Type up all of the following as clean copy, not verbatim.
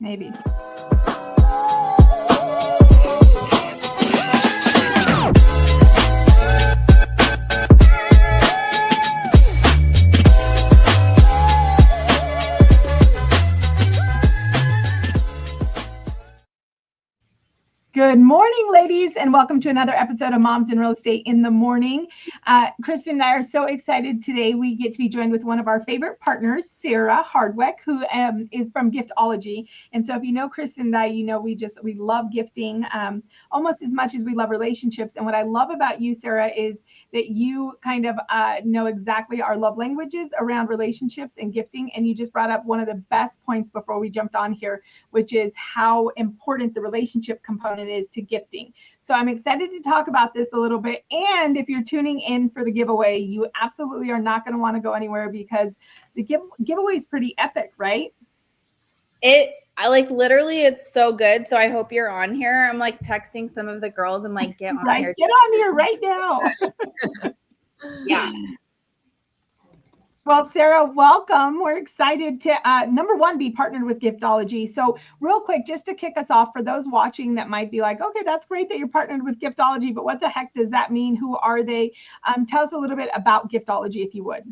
maybe. Good morning, ladies, and welcome to another episode of Moms in Real Estate in the Morning. Kristen and I are so excited today. We get to be joined with one of our favorite partners, Sara Hardwick, who is from GIFTology. And so if you know Kristen and I, you know we love gifting almost as much as we love relationships. And what I love about you, Sara, is that you kind of know exactly our love languages around relationships and gifting. And you just brought up one of the best points before we jumped on here, which is how important the relationship component is to gifting. So I'm excited to talk about this a little bit. And if you're tuning in for the giveaway, you absolutely are not going to want to go anywhere because the giveaway is pretty epic, right? Literally, it's so good. So I hope you're on here. I'm like texting some of the girls. I'm like, get on here. Get on here right now. Yeah. Well, Sara, welcome. We're excited to, number one, be partnered with GIFTology. So real quick, just to kick us off, for those watching that might be like, okay, that's great that you're partnered with GIFTology, but what the heck does that mean? Who are they? Tell us a little bit about GIFTology, if you would.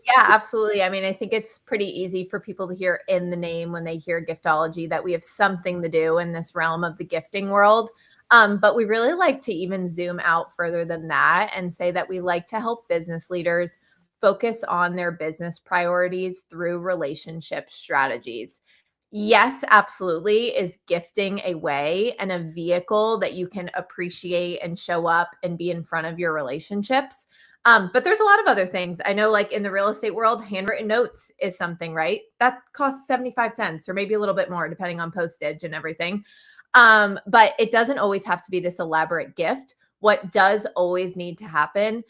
Yeah, absolutely. I mean, I think it's pretty easy for people to hear in the name when they hear GIFTology that we have something to do in this realm of the gifting world. But we really like to even zoom out further than that and say that we like to help business leaders focus on their business priorities through relationship strategies. Yes, absolutely. Is gifting a way and a vehicle that you can appreciate and show up and be in front of your relationships? But there's a lot of other things. I know, like in the real estate world, handwritten notes is something, right? That costs 75 cents or maybe a little bit more depending on postage and everything. But it doesn't always have to be this elaborate gift. What does always need to happen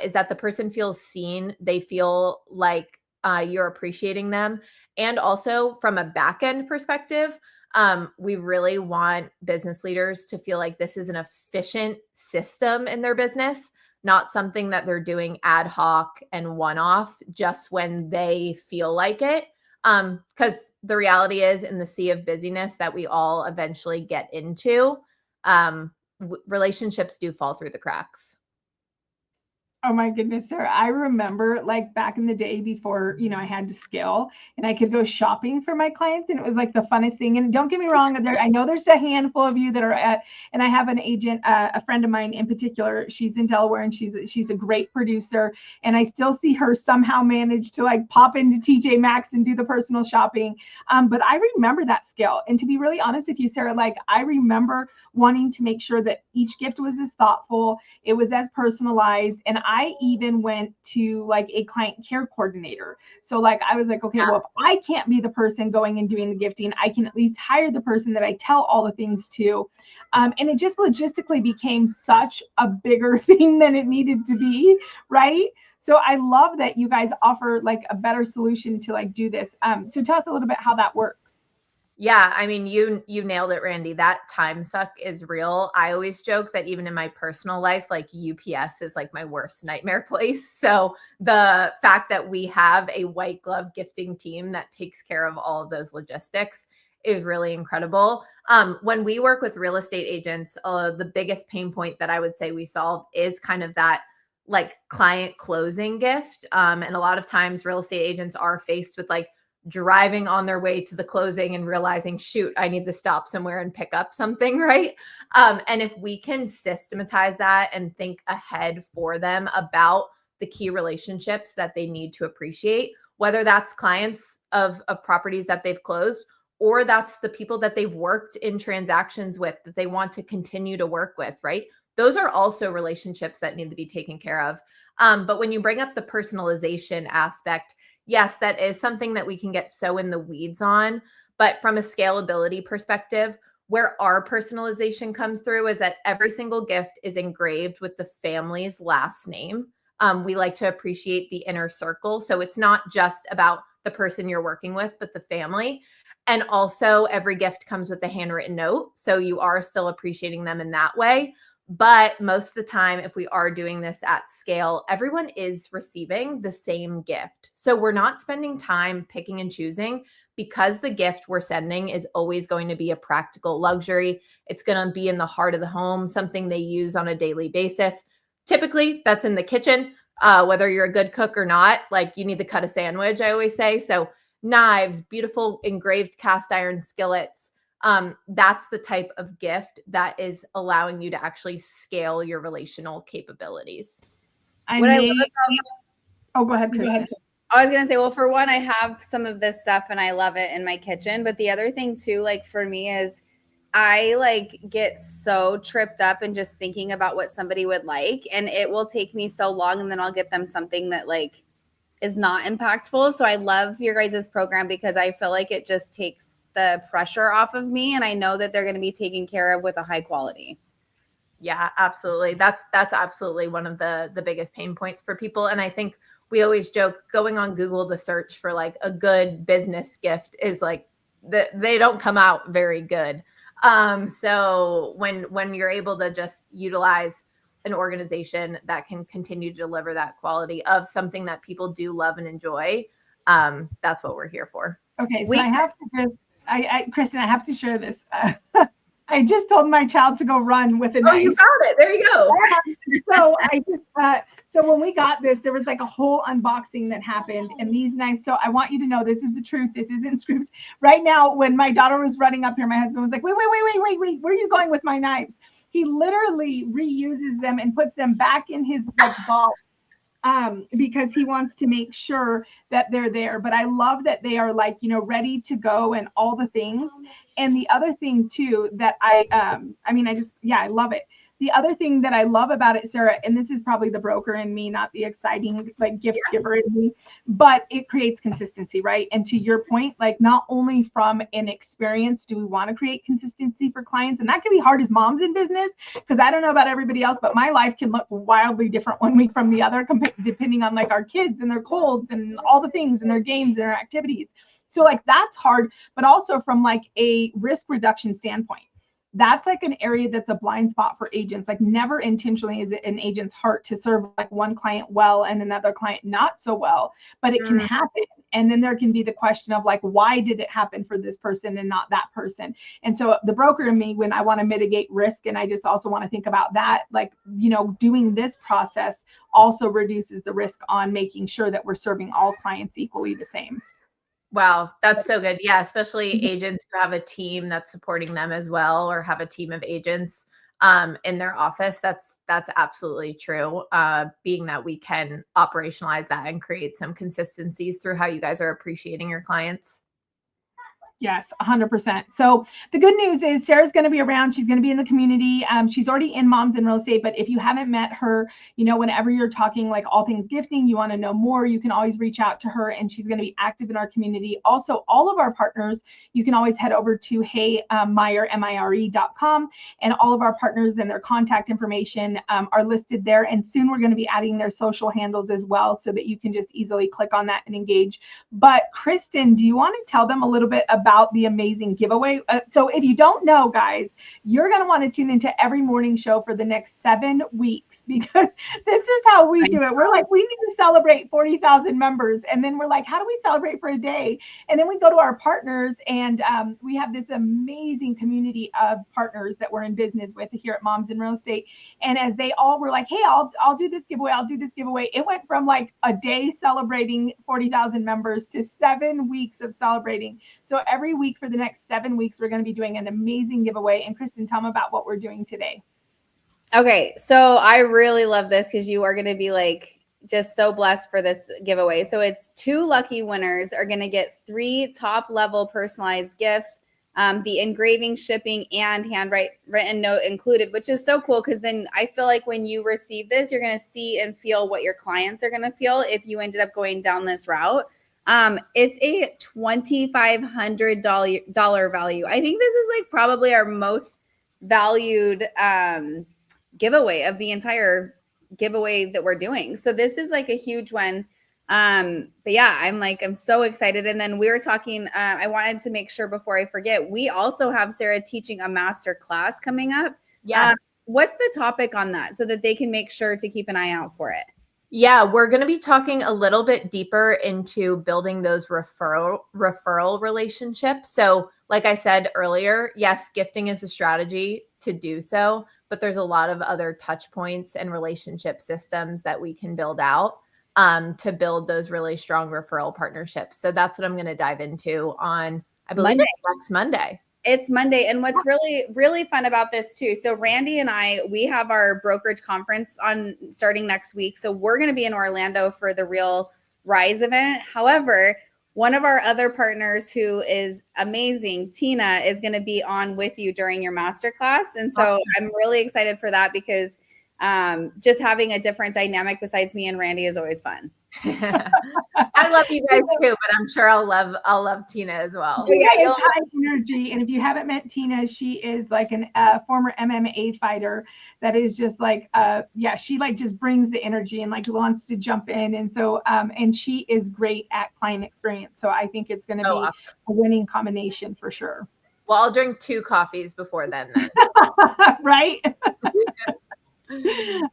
is that the person feels seen. They feel like you're appreciating them. And also from a back end perspective, we really want business leaders to feel like this is an efficient system in their business, not something that they're doing ad hoc and one-off just when they feel like it. Because the reality is, in the sea of busyness that we all eventually get into, relationships do fall through the cracks. Oh my goodness, Sara. I remember like back in the day before, I had to scale and I could go shopping for my clients. And it was like the funnest thing. And don't get me wrong, I know there's a handful of you that are and I have an agent, a friend of mine in particular, she's in Delaware and she's a great producer. And I still see her somehow manage to like pop into TJ Maxx and do the personal shopping. But I remember that scale. And to be really honest with you, Sara, like I remember wanting to make sure that each gift was as thoughtful, it was as personalized. And I even went to like a client care coordinator. So like, I was like, okay, well, if I can't be the person going and doing the gifting, I can at least hire the person that I tell all the things to. And it just logistically became such a bigger thing than it needed to be, right? So I love that you guys offer like a better solution to like do this. So tell us a little bit how that works. Yeah, I mean, you nailed it, Randy. That time suck is real. I always joke that even in my personal life, like UPS is like my worst nightmare place. So the fact that we have a white glove gifting team that takes care of all of those logistics is really incredible. When we work with real estate agents, the biggest pain point that I would say we solve is kind of that like client closing gift. And a lot of times real estate agents are faced with like driving on their way to the closing and realizing, shoot, I need to stop somewhere and pick up something, right? And if we can systematize that and think ahead for them about the key relationships that they need to appreciate, whether that's clients of properties that they've closed, or that's the people that they've worked in transactions with that they want to continue to work with, right? Those are also relationships that need to be taken care of. But when you bring up the personalization aspect, yes, that is something that we can get so in the weeds on. But from a scalability perspective, where our personalization comes through is that every single gift is engraved with the family's last name. We like to appreciate the inner circle. So it's not just about the person you're working with, but the family. And also every gift comes with a handwritten note. So you are still appreciating them in that way. But most of the time, if we are doing this at scale, everyone is receiving the same gift. So we're not spending time picking and choosing because the gift we're sending is always going to be a practical luxury. It's going to be in the heart of the home, something they use on a daily basis. Typically, that's in the kitchen, whether you're a good cook or not. Like, you need to cut a sandwich, I always say. So knives, beautiful engraved cast iron skillets. That's the type of gift that is allowing you to actually scale your relational capabilities. Oh, go ahead, Kristen. I was going to say, well, for one, I have some of this stuff and I love it in my kitchen. But the other thing too, like for me, is I like get so tripped up in just thinking about what somebody would like, and it will take me so long, and then I'll get them something that like is not impactful. So I love your guys' program because I feel like it just takes the pressure off of me, and I know that they're going to be taken care of with a high quality. Yeah, absolutely. That's absolutely one of the biggest pain points for people. And I think we always joke, going on Google to search for like a good business gift is like they don't come out very good. So when you're able to just utilize an organization that can continue to deliver that quality of something that people do love and enjoy, that's what we're here for. Okay, so I have to Kristen, I have to share this. I just told my child to go run with a knife. Oh, you got it. There you go. So so when we got this, there was like a whole unboxing that happened, and these knives. So I want you to know, this is the truth. This isn't scripted. Right now, when my daughter was running up here, my husband was like, wait, where are you going with my knives? He literally reuses them and puts them back in his like vault. Because he wants to make sure that they're there. But I love that they are like, ready to go and all the things. And the other thing too, that I love it. The other thing that I love about it, Sarah, and this is probably the broker in me, not the exciting like gift giver in me, but it creates consistency, right? And to your point, like not only from an experience do we want to create consistency for clients, and that can be hard as moms in business, because I don't know about everybody else, but my life can look wildly different one week from the other, depending on like our kids and their colds and all the things and their games and their activities. So like that's hard, but also from like a risk reduction standpoint, that's like an area that's a blind spot for agents. Like never intentionally is it an agent's heart to serve like one client well and another client not so well, but it can happen. And then there can be the question of like, why did it happen for this person and not that person? And so the broker in me, when I want to mitigate risk, and I just also want to think about that, like, doing this process also reduces the risk on making sure that we're serving all clients equally the same. Wow, that's so good. Yeah, especially agents who have a team that's supporting them as well, or have a team of agents in their office. That's absolutely true. Being that we can operationalize that and create some consistencies through how you guys are appreciating your clients. Yes, 100%. So the good news is Sarah's going to be around. She's going to be in the community. She's already in Moms in Real Estate, but if you haven't met her, whenever you're talking like all things gifting, you want to know more, you can always reach out to her, and she's going to be active in our community. Also, all of our partners, you can always head over to MIRE.com, and all of our partners and their contact information are listed there. And soon we're going to be adding their social handles as well, so that you can just easily click on that and engage. But Kristen, do you want to tell them a little bit about the amazing giveaway? So if you don't know, guys, you're going to want to tune into every morning show for the next 7 weeks, because this is how we do it. We're like, we need to celebrate 40,000 members. And then we're like, how do we celebrate for a day? And then we go to our partners, and we have this amazing community of partners that we're in business with here at Moms in Real Estate. And as they all were like, hey, I'll do this giveaway. I'll do this giveaway. It went from like a day celebrating 40,000 members to 7 weeks of celebrating. So every week for the next 7 weeks, we're going to be doing an amazing giveaway. And Kristen, tell them about what we're doing today. Okay, so I really love this because you are going to be like just so blessed for this giveaway. So it's 2 lucky winners are going to get 3 top level personalized gifts, the engraving, shipping, and handwritten note included, which is so cool, because then I feel like when you receive this, you're going to see and feel what your clients are going to feel if you ended up going down this route. It's a $2,500 value. I think this is like probably our most valued giveaway of the entire giveaway that we're doing. So this is like a huge one. But yeah, I'm so excited. And then we were talking, I wanted to make sure before I forget, we also have Sarah teaching a master class coming up. Yes. What's the topic on that, so that they can make sure to keep an eye out for it? Yeah, we're going to be talking a little bit deeper into building those referral relationships. So, like I said earlier, yes, gifting is a strategy to do so, but there's a lot of other touch points and relationship systems that we can build out to build those really strong referral partnerships. So that's what I'm going to dive into on, I believe it's next Monday. It's Monday. And what's really, really fun about this too. So Randy and I, we have our brokerage conference on starting next week. So we're going to be in Orlando for the Real Rise event. However, one of our other partners who is amazing, Tina, is going to be on with you during your masterclass. And so awesome. I'm really excited for that because just having a different dynamic besides me and Randy is always fun. I love you guys too, but I'm sure I'll love Tina as well. Tina is high energy, and if you haven't met Tina, she is like a former MMA fighter that is just like she like just brings the energy and like wants to jump in, and so and she is great at client experience. So I think it's going to be awesome. A winning combination for sure. Well, I'll drink 2 coffees before then. Right.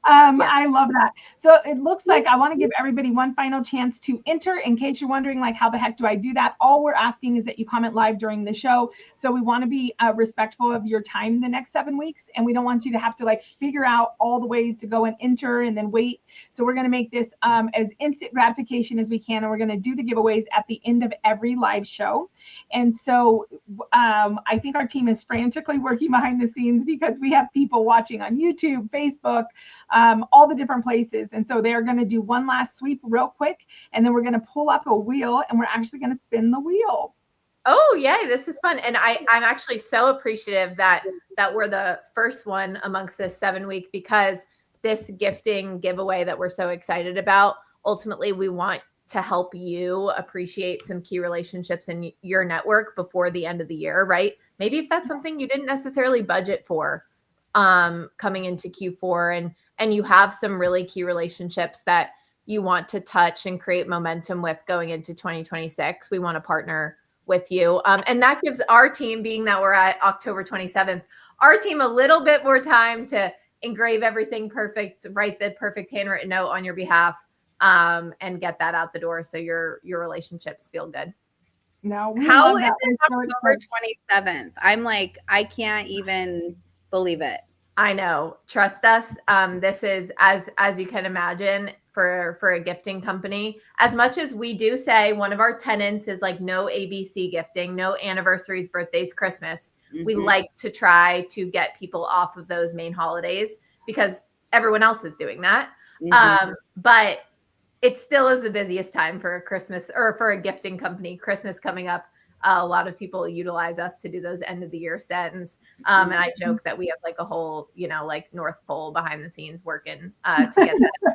I love that. So it looks like I want to give everybody one final chance to enter. In case you're wondering, like, how the heck do I do that? All we're asking is that you comment live during the show. So we want to be respectful of your time the next 7 weeks, and we don't want you to have to like figure out all the ways to go and enter and then wait. So we're going to make this as instant gratification as we can, and we're going to do the giveaways at the end of every live show. And so I think our team is frantically working behind the scenes because we have people watching on YouTube, Facebook, all the different places. And so they're going to do one last sweep real quick, and then we're going to pull up a wheel and we're actually going to spin the wheel. Oh, yay. This is fun. And I'm actually so appreciative that we're the first one amongst this 7-week, because this gifting giveaway that we're so excited about, ultimately we want to help you appreciate some key relationships in your network before the end of the year, right? Maybe if that's something you didn't necessarily budget for coming into Q4, and you have some really key relationships that you want to touch and create momentum with going into 2026, we want to partner with you. And that gives our team, being that we're at October 27th, our team a little bit more time to engrave everything perfect, write the perfect handwritten note on your behalf, and get that out the door so your relationships feel good. No, how is it October 27th? I'm like, I can't even believe it. I know. Trust us. This is, as you can imagine, for a gifting company, as much as we do say one of our tenets is like no ABC gifting, no anniversaries, birthdays, Christmas. Mm-hmm. We like to try to get people off of those main holidays because everyone else is doing that. Mm-hmm. But it still is the busiest time for a Christmas, or for a gifting company. Christmas coming up. A lot of people utilize us to do those end of the year sets. And I joke that we have like a whole, like North Pole behind the scenes working to get that.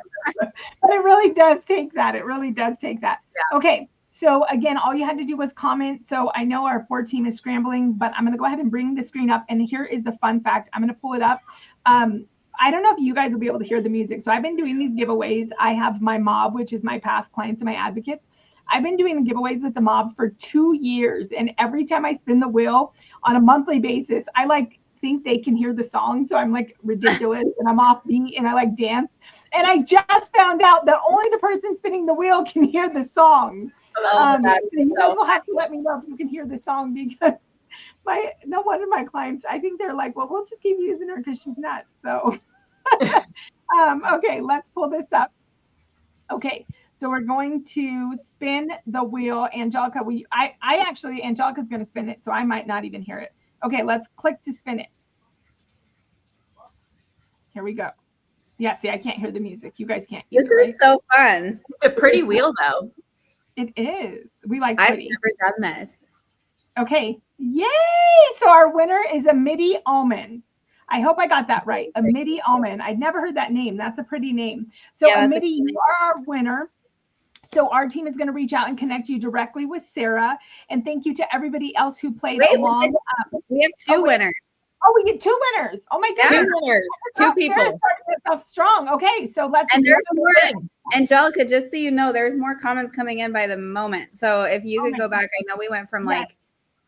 But it really does take that. It really does take that. Yeah. Okay. So again, all you had to do was comment. So I know our poor team is scrambling, but I'm going to go ahead and bring the screen up. And here is the fun fact. I'm going to pull it up. I don't know if you guys will be able to hear the music. So I've been doing these giveaways. I have my mob, which is my past clients and my advocates. I've been doing giveaways with the mob for 2 years. And every time I spin the wheel on a monthly basis, I like think they can hear the song. So I'm like ridiculous and I'm off beat and I like dance. And I just found out that only the person spinning the wheel can hear the song. So you guys will have to let me know if you can hear the song, because no one of my clients, I think they're like, well, we'll just keep using her because she's nuts. So, okay, let's pull this up. Okay. So we're going to spin the wheel. Angelica, Angelica's going to spin it, so I might not even hear it. Okay, let's click to spin it. Here we go. Yeah, see, I can't hear the music. You guys can't either. This is so fun. It's a pretty wheel, though. It is. We like pretty. I've never done this. Okay. Yay! So our winner is a MIDI almond. I hope I got that right. A MIDI almond. I'd never heard that name. That's a pretty name. So yeah, MIDI, you are our winner. So our team is going to reach out and connect you directly with Sara. And thank you to everybody else who played along. We have 2 winners. Oh, we get 2 winners. Oh my goodness. 2 winners. 2 people. Sarah started this off strong. Okay, so let's. And there's more. Angelica, just so you know, there's more comments coming in by the moment. So if you could go back, I know we went from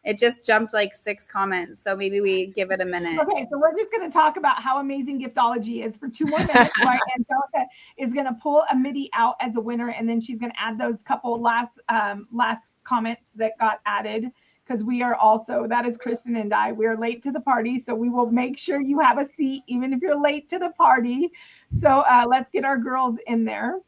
It just jumped like 6 comments. So maybe we give it a minute. Okay, so we're just going to talk about how amazing Giftology is for 2 more minutes. Right? Angelica is going to pull a MIDI out as a winner, and then she's going to add those couple last comments that got added, because we are also, that is Kristen and I, we are late to the party, so we will make sure you have a seat even if you're late to the party. So let's get our girls in there.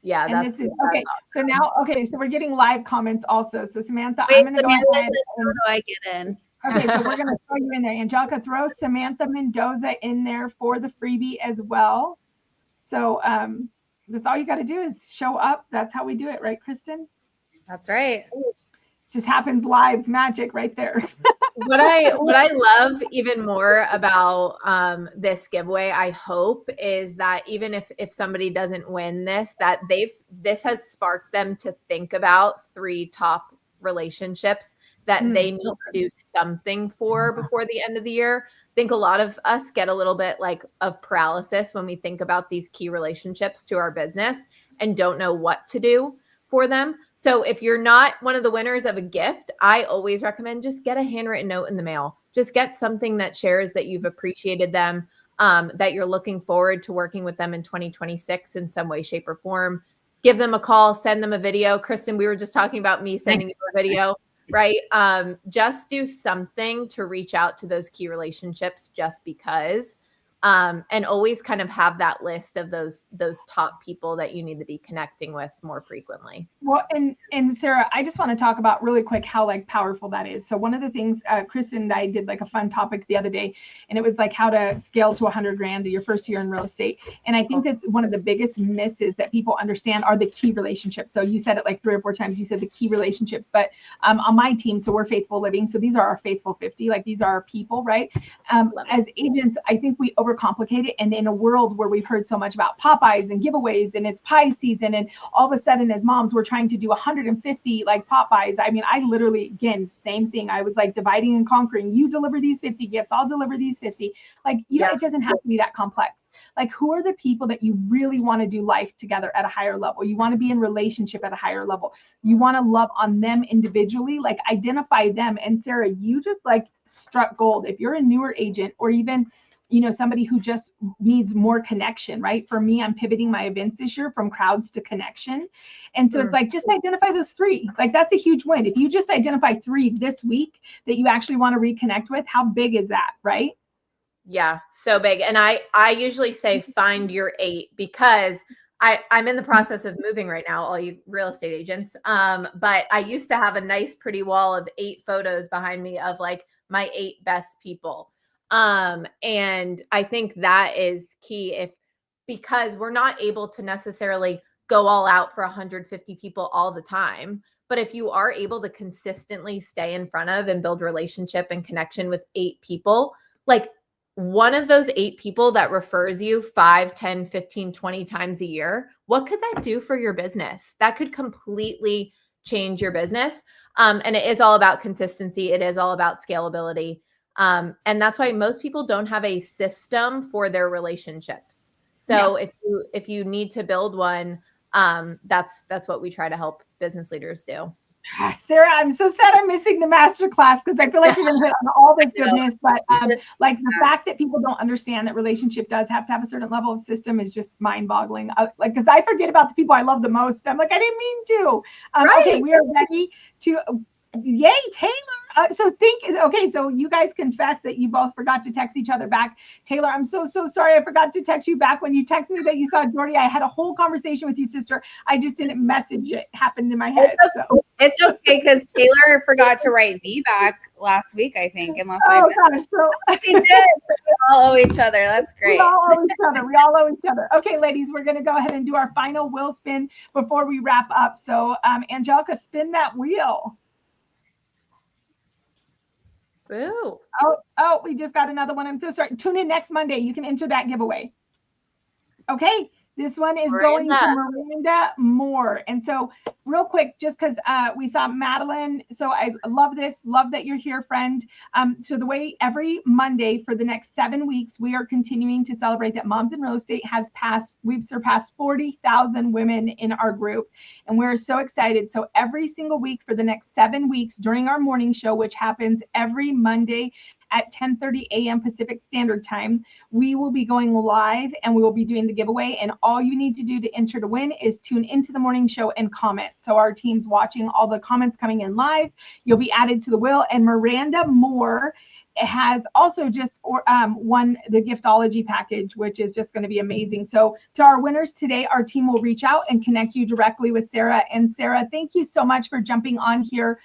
Yeah, and that's, this is okay. Awesome. So now, okay, so we're getting live comments also. So Samantha, wait, I'm going to go ahead. Says, how do I get in? Okay, so we're going to throw you in there. Angelica, throw Samantha Mendoza in there for the freebie as well. So that's all you got to do is show up. That's how we do it, right, Kristen? That's right. Just happens live magic right there. What I love even more about this giveaway, I hope, is that even if somebody doesn't win this, that this has sparked them to think about 3 top relationships that they need to do something for before the end of the year. I think a lot of us get a little bit like of paralysis when we think about these key relationships to our business and don't know what to do for them. So if you're not one of the winners of a gift, I always recommend just get a handwritten note in the mail. Just get something that shares that you've appreciated them, that you're looking forward to working with them in 2026 in some way, shape, or form. Give them a call, send them a video. Kristen, we were just talking about me sending you a video, right? Just do something to reach out to those key relationships just because. And always kind of have that list of those top people that you need to be connecting with more frequently. Well, and Sarah, I just want to talk about really quick how like powerful that is. So one of the things, Kristen and I did like a fun topic the other day, and it was like how to scale to 100 grand to your first year in real estate. And I think that one of the biggest misses that people understand are the key relationships. So you said it like 3 or 4 times, you said the key relationships, but on my team, so we're Faithful Living. So these are our Faithful 50, like these are our people, right? As agents, I think we overcomplicate it. And in a world where we've heard so much about Popeyes and giveaways and it's pie season, and all of a sudden as moms, we're trying to do 150 like Popeyes. I mean, I literally, again, same thing. I was like dividing and conquering. You deliver these 50 gifts, I'll deliver these 50. Like, you know, it doesn't have to be that complex. Like, who are the people that you really want to do life together at a higher level? You want to be in relationship at a higher level. You want to love on them individually, like identify them. And Sarah, you just like struck gold. If you're a newer agent, or even, you know, somebody who just needs more connection, right? For me, I'm pivoting my events this year from crowds to connection. And so it's like, just identify those 3. Like, that's a huge win. If you just identify 3 this week that you actually want to reconnect with, how big is that, right? Yeah, so big. And I usually say find your 8, because I'm in the process of moving right now, all you real estate agents. But I used to have a nice, pretty wall of 8 photos behind me of like my 8 best people. And I think that is key, because we're not able to necessarily go all out for 150 people all the time. But if you are able to consistently stay in front of and build relationship and connection with 8 people, like one of those 8 people that refers you 5, 10, 15, 20 times a year, what could that do for your business? That could completely change your business. And it is all about consistency. It is all about scalability. And that's why most people don't have a system for their relationships. So if you need to build one, that's what we try to help business leaders do. Sarah, I'm so sad I'm missing the masterclass, because I feel like you're going to hit on all this goodness. But like the fact that people don't understand that relationship does have to have a certain level of system is just mind-boggling. Like, because I forget about the people I love the most. I'm like, I didn't mean to. Okay, we are ready to. Yay, Taylor. So you guys confess that you both forgot to text each other back. Taylor, I'm so sorry. I forgot to text you back when you texted me that you saw Jordy. I had a whole conversation with you, sister. I just didn't message it. Happened in my head. It's okay, because Taylor forgot to write me back last week, I think, unless I missed it. He did. We all owe each other. That's great. We all owe each other. Okay, ladies, we're going to go ahead and do our final wheel spin before we wrap up. So Angelica, spin that wheel. Ooh. Oh, we just got another one. I'm so sorry. Tune in next Monday. You can enter that giveaway. Okay. This one is going to Miranda Moore. And so real quick, just because we saw Madeline. So I love this. Love that you're here, friend. So the way every Monday for the next 7 weeks, we are continuing to celebrate that Moms in Real Estate we've surpassed 40,000 women in our group. And we're so excited. So every single week for the next 7 weeks during our morning show, which happens every Monday at 10:30 a.m. Pacific Standard Time, we will be going live and we will be doing the giveaway. And all you need to do to enter to win is tune into the morning show and comment. So our team's watching all the comments coming in live. You'll be added to the wheel. And Miranda Moore has also just won the Giftology package, which is just going to be amazing. So to our winners today, our team will reach out and connect you directly with Sara. And Sara, thank you so much for jumping on here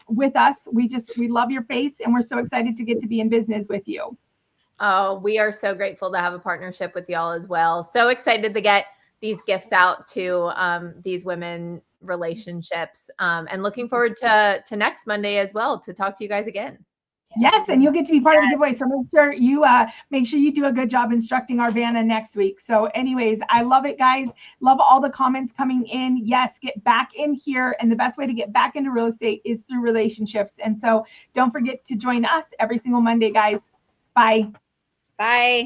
with us. We love your face and we're so excited to get to be in business with you. Oh, we are so grateful to have a partnership with y'all as well. So excited to get these gifts out to these women relationships and looking forward to next Monday as well to talk to you guys again. Yes, and you'll get to be part of the giveaway. So make sure you do a good job instructing our Vanna next week. So anyways, I love it, guys. Love all the comments coming in. Yes, get back in here. And the best way to get back into real estate is through relationships. And so don't forget to join us every single Monday, guys. Bye. Bye.